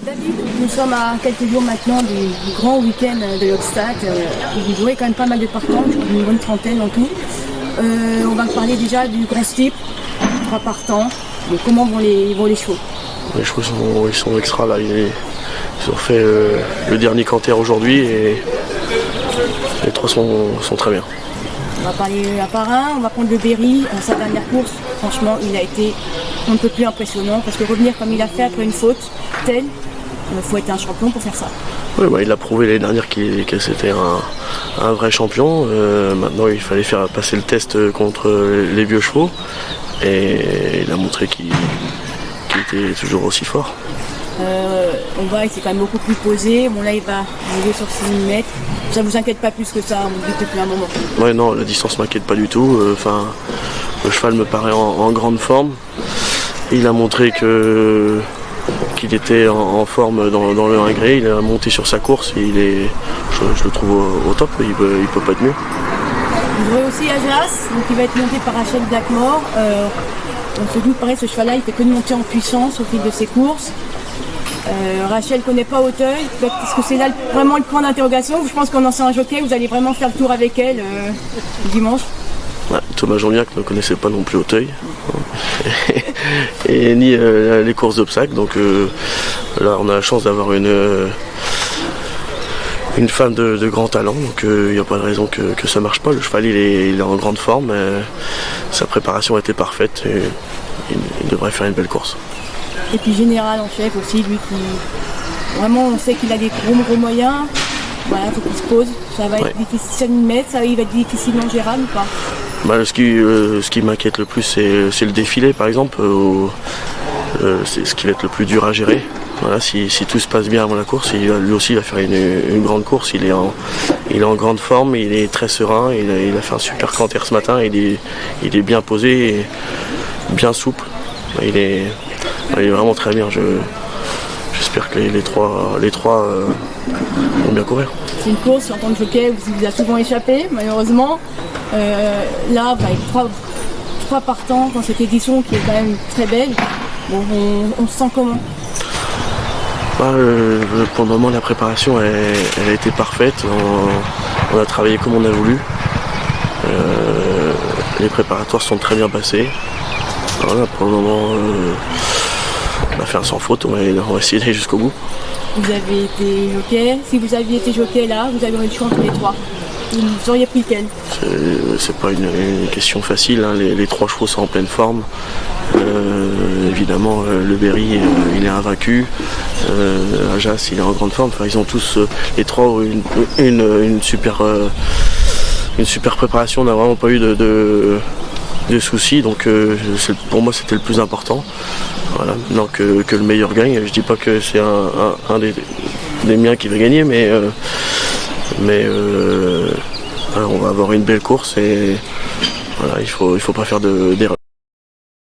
David, nous sommes à quelques jours maintenant du grand week-end de l'Obstacle. Vous jouez quand même pas mal de partants, une bonne trentaine en tout. On va parler déjà du grand steeple, 3 partants, de comment vont les chevaux. Les chevaux sont extra là, ils ont fait le dernier canter aujourd'hui et les 3 sont très bien. On va parler un par un, on va prendre le Berry, sa dernière course, franchement il a été un peu plus impressionnant parce que revenir comme il a fait après une faute telle, il faut être un champion pour faire ça. Oui, il a prouvé l'année dernière que c'était un vrai champion. Maintenant il fallait faire passer le test contre les vieux chevaux et il a montré qu'il était toujours aussi fort. On voit qu'il s'est quand même beaucoup plus posé. Bon là il va arriver sur 6 mm. Ça vous inquiète pas plus que ça, on dit depuis un moment. Ouais non, la distance m'inquiète pas du tout. Le cheval me paraît en grande forme. Il a montré qu'il était en forme dans le 1 gré. Il a monté sur sa course et je le trouve au top. Il peut pas être mieux. Vous voyez aussi Ajas, donc il va être monté par Rachel Blackmore. On se doute pareil, ce cheval-là il fait que de monter en puissance au fil de ses courses. Rachel ne connaît pas Auteuil, est-ce que c'est là vraiment le point d'interrogation? Je pense qu'en ancien jockey, vous allez vraiment faire le tour avec elle dimanche. Ouais, Thomas Jean-Jacques ne connaissait pas non plus Auteuil et ni les courses d'obstacles, donc là on a la chance d'avoir une femme de grand talent, donc il n'y a pas de raison que ça marche pas. Le cheval il est en grande forme, sa préparation était parfaite et il devrait faire une belle course. Et puis Général en chef aussi, lui qui vraiment on sait qu'il a des gros moyens, voilà, faut qu'il se pose, ça va être difficile à mettre, il va être difficilement gérable ou pas? Ce qui m'inquiète le plus c'est le défilé par exemple, c'est ce qui va être le plus dur à gérer. Voilà, si tout se passe bien avant la course, lui aussi il va faire une grande course, il est en grande forme, il est très serein, il a fait un super canter ce matin, il est bien posé, et bien souple, il est vraiment très bien. J'espère que les trois vont bien courir. C'est une course en tant que jockey où vous a souvent échappé malheureusement. Là avec 3 partants dans cette édition qui est quand même très belle, bon, on se sent comment? Pour le moment la préparation elle a été parfaite, on a travaillé comme on a voulu, les préparatoires sont très bien passés. Voilà, pour le moment on va faire sans faute, on va essayer d'aller jusqu'au bout. Vous avez été jockey, si vous aviez été jockey là, vous avez eu le choix entre les 3. Vous auriez pris lequel? C'est pas une question facile, hein. Les 3 chevaux sont en pleine forme. Évidemment le Berry il est invaincu, Ajas il est en grande forme, enfin, ils ont tous les 3 une super préparation, on n'a vraiment pas eu de soucis, donc pour moi c'était le plus important. Voilà, maintenant que le meilleur gagne, je dis pas que c'est un des miens qui va gagner, mais on va avoir une belle course et voilà, il faut pas faire d'erreur.